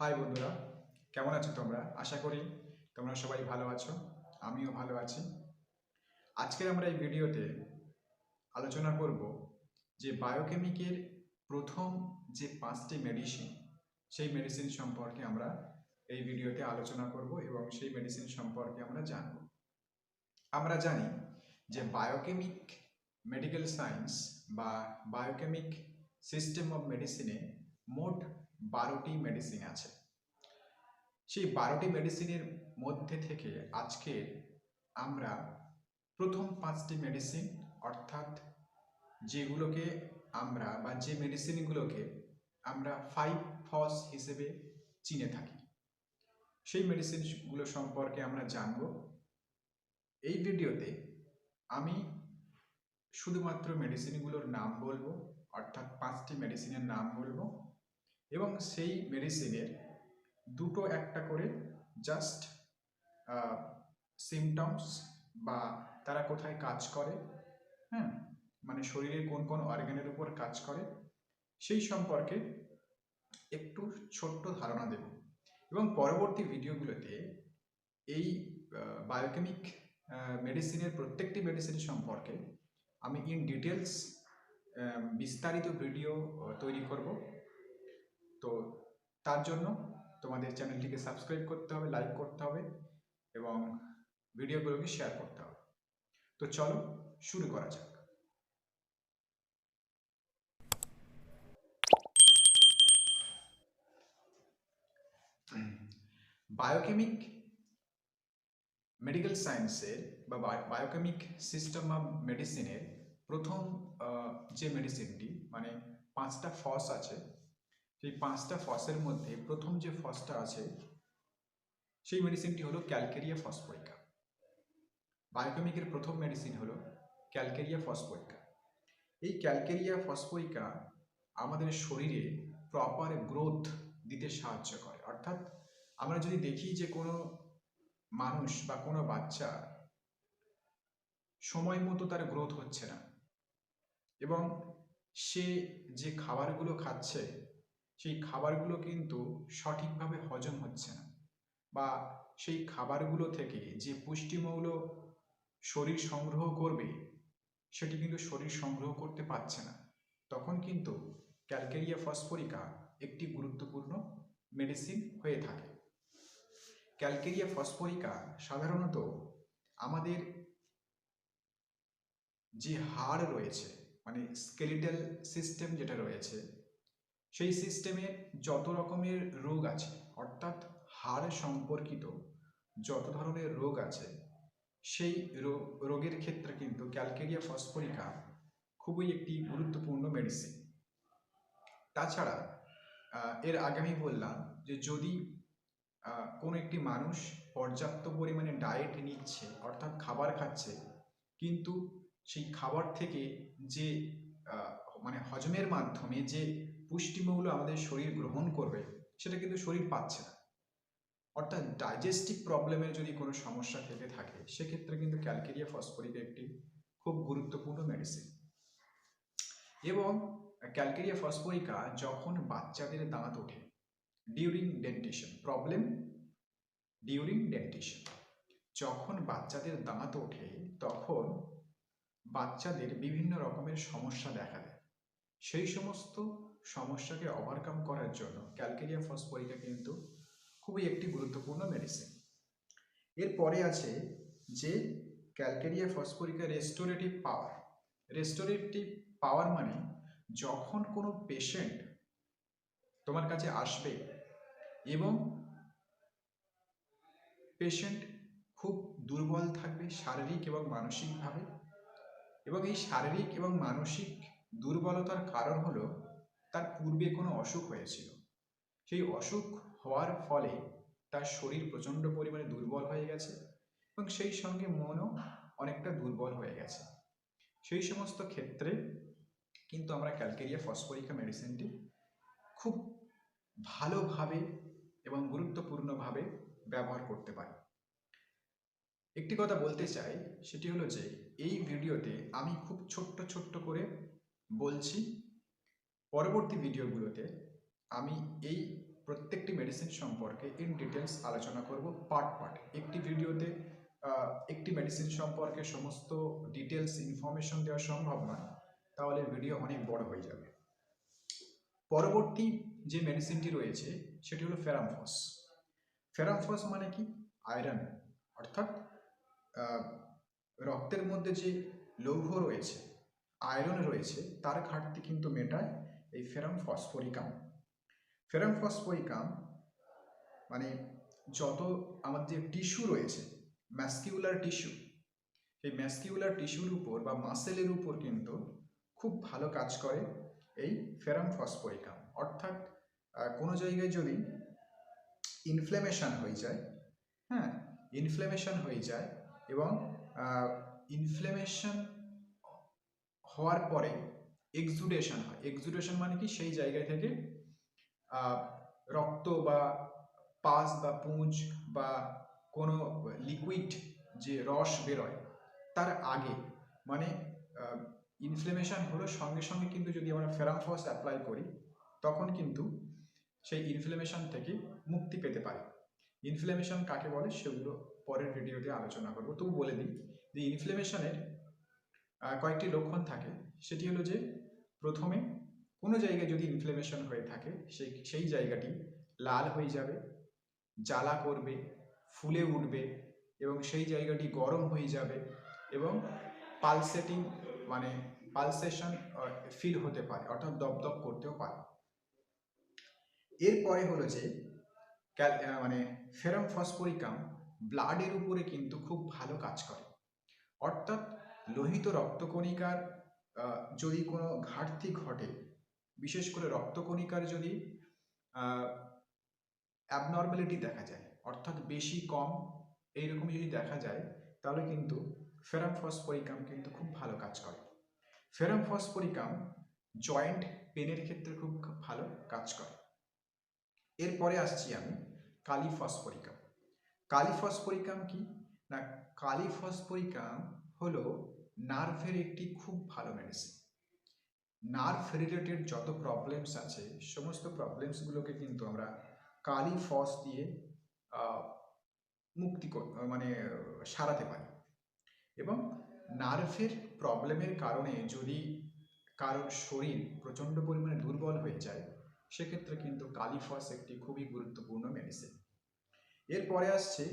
High বন্ধুরা, কেমন আছো তোমরা? আশা করি তোমরা সবাই ভালো আছো। আমিও ভালো আছি। আজকে আমরা এই ভিডিওতে আলোচনা করব যে বায়োকেমিকের প্রথম যে 5টি মেডিসিন, সেই মেডিসিন সম্পর্কে আমরা এই ভিডিওতে আলোচনা করব এবং সেই মেডিসিন সম্পর্কে আমরা জানব। আমরা জানি যে বায়োকেমিক মেডিকেল সায়েন্স বা বায়োকেমিক সিস্টেম অফ মেডিসিনে মোট 12টি মেডিসিন আছে। সেই 12টি মেডিসিনের মধ্যে থেকে আজকে আমরা প্রথম 5টি মেডিসিন, অর্থাৎ যেগুলোকে আমরা বা যে মেডিসিনগুলোকে আমরা 5 ফস হিসেবে চিনে থাকি, সেই মেডিসিনগুলো সম্পর্কে আমরা জানব। এই ভিডিওতে আমি শুধুমাত্র মেডিসিনগুলোর নাম বলবো, অর্থাৎ 5টি মেডিসিনের নাম বলবো এবং সেই মেডিসিনের দুটো একটা করে জাস্ট সিমটমস বা তারা কোথায় কাজ করে, হ্যাঁ, মানে শরীরের কোন কোন অর্গানের উপর কাজ করে সেই সম্পর্কে একটু ছোট্ট ধারণা দেব এবং পরবর্তী ভিডিওগুলোতে এই বায়োকেমিক মেডিসিনের প্রত্যেকটি মেডিসিন সম্পর্কে আমি ইন ডিটেলস বিস্তারিত ভিডিও তৈরি করব। তো তার জন্য তোমাদের চ্যানেলটিকে সাবস্ক্রাইব করতে হবে, লাইক করতে হবে এবং ভিডিওগুলোকে শেয়ার করতে হবে। তো চলো শুরু করা যাক। বায়োকেমিক মেডিকেল সায়েন্সের বা বায়োকেমিক সিস্টেম অফ মেডিসিনের প্রথম যে মেডিসিনটি, মানে 5টা ফস আছে, সেই 5টা ফসের মধ্যে প্রথম যে ফসটা আছে সেই মেডিসিনটি হলো ক্যালকেরিয়া ফসফোরিকা। বায়োকেমিকের প্রথম মেডিসিন হলো ক্যালকেরিয়া ফসফোরিকা। এই ক্যালকেরিয়া ফসফোরিকা আমাদের শরীরে প্রপার গ্রোথ দিতে সাহায্য করে। অর্থাৎ আমরা যদি দেখি যে কোনো মানুষ বা কোনো বাচ্চা সময় মতো তার গ্রোথ হচ্ছে না এবং সে যে খাবারগুলো খাচ্ছে সেই খাবারগুলো কিন্তু সঠিকভাবে হজম হচ্ছে না, বা সেই খাবারগুলো থেকে যে পুষ্টিমৌল শরীর সংগ্রহ করবে সেটি কিন্তু শরীর সংগ্রহ করতে পারছে না, তখন কিন্তু ক্যালকেরিয়া ফসফোরিকা একটি গুরুত্বপূর্ণ মেডিসিন হয়ে থাকে। ক্যালকেরিয়া ফসফোরিকা সাধারণত আমাদের যে হাড় রয়েছে, মানে স্কেলিটাল সিস্টেম যেটা রয়েছে, সেই সিস্টেমে যত রকমের রোগ আছে, অর্থাৎ হাড় সম্পর্কিত যত ধরনের রোগ আছে, সেই রোগের ক্ষেত্রে কিন্তু ক্যালকেরিয়া ফসফোরিকা খুবই একটি গুরুত্বপূর্ণ মেডিসিন। তাছাড়া এর আগে আমি বললাম যে যদি কোনো একটি মানুষ পর্যাপ্ত পরিমাণে ডায়েট নিচ্ছে, অর্থাৎ খাবার খাচ্ছে, কিন্তু সেই খাবার থেকে যে মানে হজমের মাধ্যমে যে পুষ্টিমৌল আমাদের শরীর গ্রহণ করবে সেটা কিন্তু শরীর পাচ্ছে না, অর্থাৎ ডাইজেস্টিভ প্রবলেমের যদি কোনো সমস্যা থেকে থাকে সেক্ষেত্রে কিন্তু ক্যালকেরিয়া ফসফোরিকা একটি খুব গুরুত্বপূর্ণ মেডিসিন। এবং ক্যালকেরিয়া ফসফোরিকা যখন বাচ্চাদের দাঁত ওঠে during dentition, problem during dentition, যখন বাচ্চাদের দাঁত ওঠে তখন বাচ্চাদের বিভিন্ন রকমের সমস্যা দেখা দেয়। সেই সমস্ত সমস্যাকে ওভারকাম করার জন্য ক্যালকেরিয়া ফসফোরিকা কিন্তু খুবই একটি গুরুত্বপূর্ণ মেডিসিন। এরপরে আছে যে ক্যালকেরিয়া ফসফোরিকা রেস্টোরেটিভ পাওয়ার। রেস্টোরেটিভ পাওয়ার মানে যখন কোনো পেশেন্ট তোমার কাছে আসবে এবং পেশেন্ট খুব দুর্বল থাকবে শারীরিক এবং মানসিকভাবে, এবং এই শারীরিক এবং মানসিক দুর্বলতার কারণ হলো তার পূর্বে কোনো অসুখ হয়েছিল, সেই অসুখ হওয়ার ফলে তার শরীর প্রচণ্ড পরিমাণে দুর্বল হয়ে গেছে এবং সেই সঙ্গে মনও অনেকটা দুর্বল হয়ে গেছে। সেই সমস্ত ক্ষেত্রে কিন্তু আমরা ক্যালকেরিয়া ফসফোরিকা মেডিসিনটি খুব ভালোভাবে এবং গুরুত্বপূর্ণভাবে ব্যবহার করতে পারি। একটি কথা বলতে চাই, সেটি হলো যে এই ভিডিওতে আমি খুব ছোট্ট ছোট্ট করে বলছি, পরবর্তী ভিডিওগুলোতে আমি এই প্রত্যেকটি মেডিসিন সম্পর্কে ইন ডিটেলস আলোচনা করব পার্ট পার্ট। একটি ভিডিওতে একটি মেডিসিন সম্পর্কে সমস্ত ডিটেলস ইনফরমেশন দেওয়া সম্ভব নয়, তাহলে ভিডিও অনেক বড় হয়ে যাবে। পরবর্তী যে মেডিসিনটি রয়েছে সেটি হলো ফেরামফস। ফেরামফস মানে কি? আয়রন, অর্থাৎ রক্তের মধ্যে যে লৌহ রয়েছে, আয়রন রয়েছে, তার ঘাটতি কিন্তু মেটায় এই ফেরাম ফসফরিকাম। ফেরাম ফসফরিকাম মানে যত আমাদের যে টিস্যু রয়েছে, ম্যাসকিউলার টিস্যু, সেই ম্যাসকিউলার টিস্যুর উপর বা মাসেলের উপর কিন্তু খুব ভালো কাজ করে এই ফেরাম ফসফরিকাম। অর্থাৎ কোনো জায়গায় যদি ইনফ্ল্যামেশন হয়ে যায়, হ্যাঁ, ইনফ্ল্যামেশন হয়ে যায় এবং ইনফ্ল্যামেশন হওয়ার পরে এক্সুডেশন হয়। এক্সুডেশন মানে কি? সেই জায়গা থেকে রক্ত বা পাস বা পুঁজ বা কোনো লিকুইড যে রস বেরোয় তার আগে, মানে ইনফ্ল্যামেশন হলো সঙ্গে সঙ্গে কিন্তু যদি আমরা ফেরামফস অ্যাপ্লাই করি তখন কিন্তু সেই ইনফ্ল্যামেশন থেকে মুক্তি পেতে পারে। ইনফ্ল্যামেশন কাকে বলে সেগুলো পরের ভিডিওতে আলোচনা করব। তবু বলে দিই যে ইনফ্ল্যামেশনের কয়েকটি লক্ষণ থাকে। সেটি হলো যে প্রথমে কোনো জায়গায় যদি ইনফ্ল্যামেশন হয়ে থাকে সেই জায়গাটি লাল হয়ে যাবে, জ্বালা করবে, ফুলে উঠবে এবং সেই জায়গাটি গরম হয়ে যাবে এবং পালসেটিং মানে পালসেশন ফিল হতে পারে, অর্থাৎ দপদপ করতেও পারে। এরপরে হলো যে মানে ফেরাম ফসফরিকাম ব্লাডের উপরে কিন্তু খুব ভালো কাজ করে। অর্থাৎ লোহিত রক্তকণিকার যদি কোনো ঘাটতি ঘটে, বিশেষ করে রক্তকণিকার যদি অ্যাবনর্মালিটি দেখা যায়, অর্থাৎ বেশি কম এইরকম যদি দেখা যায়, তাহলে কিন্তু ফেরাম ফসফরিকাম কিন্তু খুব ভালো কাজ করে। ফেরাম ফসফরিকাম জয়েন্ট পেনের ক্ষেত্রে খুব ভালো কাজ করে। এরপরে আসছি আমি কালিফসফরিকাম। কালিফসফরিকাম কি না? কালিফসফরিকাম হলো নার্ভের একটি খুব ভালো মেডিসিন। নার্ভ রিলেটেড যত প্রবলেমস আছে সমস্ত প্রবলেমসগুলোকে কিন্তু আমরা কালিফস দিয়ে মুক্তি মানে সারাতে পারি। এবং নার্ভের প্রবলেমের কারণে যদি কারোর শরীর প্রচণ্ড পরিমাণে দুর্বল হয়ে যায়, সেক্ষেত্রে কিন্তু কালিফস একটি খুবই গুরুত্বপূর্ণ মেডিসিন। এরপরে আসছে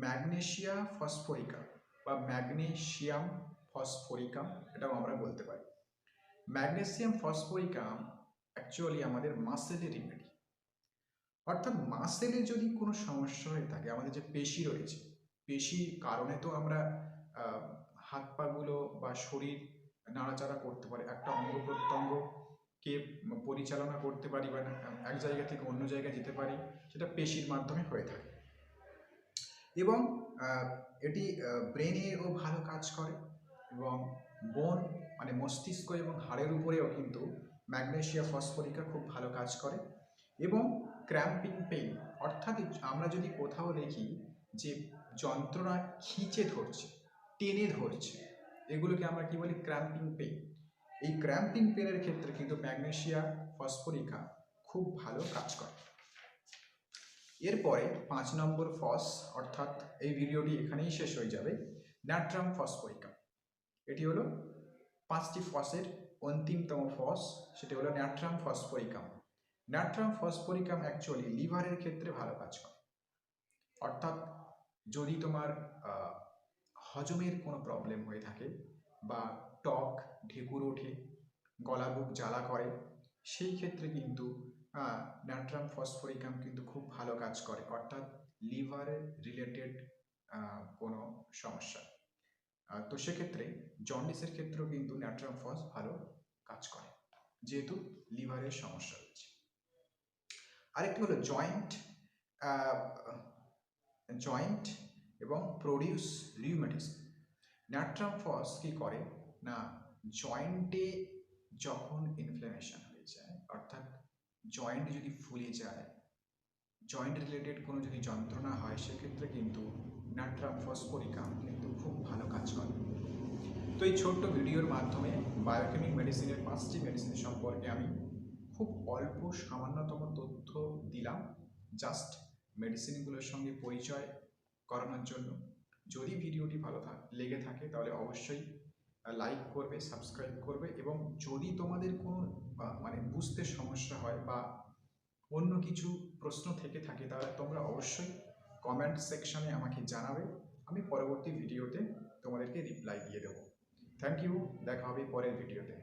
ম্যাগনেসিয়া ফসফরিকাম বা ম্যাগনেসিয়াম ফসফরিকাম, এটাও আমরা বলতে পারি। ম্যাগনেসিয়াম ফসফরিকাম অ্যাকচুয়ালি আমাদের মাসেলের রিমেডি। অর্থাৎ মাসেলে যদি কোনো সমস্যা হয়ে থাকে, আমাদের যে পেশি রয়েছে, পেশির কারণে তো আমরা হাত পাগুলো বা শরীর নাড়াচাড়া করতে পারি, একটা অঙ্গ প্রত্যঙ্গকে পরিচালনা করতে পারি বা এক জায়গা থেকে অন্য জায়গায় যেতে পারি, সেটা পেশির মাধ্যমে হয়ে থাকে। এবং এটি ব্রেনেও ভালো কাজ করে এবং বোন মানে মস্তিষ্ক এবং হাড়ের উপরেও কিন্তু ম্যাগনেসিয়া ফসফরিকা খুব ভালো কাজ করে। এবং ক্র্যাম্পিং পেইন, অর্থাৎ আমরা যদি কোথাও দেখি যে যন্ত্রণা খিঁচে ধরছে, টেনে ধরছে, এগুলোকে আমরা কি বলি? Cramping pain. এই ক্র্যাম্পিং পেইনের ক্ষেত্রে কিন্তু ম্যাগনেসিয়া ফসফরিকা খুব ভালো কাজ করে। এরপরে 5 নম্বর ফস, অর্থাৎ এই ভিডিওটি এখানেই শেষ হয়ে যাবে, ন্যাট্রাম ফসফরিকাম। এটি হলো 5টি ফসের অন্তিমতম ফস, সেটি হলো natrum phosphoricum. Natrum phosphoricum actually লিভারের ক্ষেত্রে ভালো কাজ করে। অর্থাৎ যদি তোমার হজমের কোনো প্রবলেম হয়ে থাকে বা টক ঢেকুর ওঠে, গলা বুক জ্বালা করে, সেই ক্ষেত্রে কিন্তু ন্যাট্রাম ফসফরিকাম কিন্তু খুব ভালো কাজ করে। অর্থাৎ লিভারের রিলেটেড কোনো সমস্যা, তো সেক্ষেত্রে জন্ডিসের ক্ষেত্রেও কিন্তু ন্যাট্রাম ফস ভালো কাজ করে, যেহেতু লিভারের সমস্যা রয়েছে। আরেকটি হলো জয়েন্ট এবং প্রডিউস রিউমেটিজম। ন্যাট্রাম ফস কি করে না, জয়েন্টে যখন ইনফ্ল্যামেশন হয়ে যায়, অর্থাৎ জয়েন্ট যদি ফুলে যায়, জয়েন্ট রিলেটেড কোনো যদি যন্ত্রণা হয়, সেক্ষেত্রে কিন্তু ন্যাট্রাম ফসফরিকাম কিন্তু খুব ভালো কাজ করে। তো এই ছোট্ট ভিডিওর মাধ্যমে বায়োকেমিক মেডিসিনের 5টি মেডিসিন সম্পর্কে আমি খুব অল্প সামান্যতম তথ্য দিলাম, জাস্ট মেডিসিনগুলোর সঙ্গে পরিচয় করানোর জন্য। যদি ভিডিওটি ভালো লেগে থাকে তাহলে অবশ্যই লাইক করবে, সাবস্ক্রাইব করবে, এবং যদি তোমাদের কোনো মানে বুঝতে সমস্যা হয় বা অন্য কিছু প্রশ্ন থেকে থাকে তাহলে তোমরা অবশ্যই কমেন্ট সেকশনে আমাকে জানাবে। আমি পরবর্তী ভিডিওতে তোমাদেরকে রিপ্লাই দিয়ে দেবো। থ্যাংক ইউ, দেখা হবে পরের ভিডিওতে।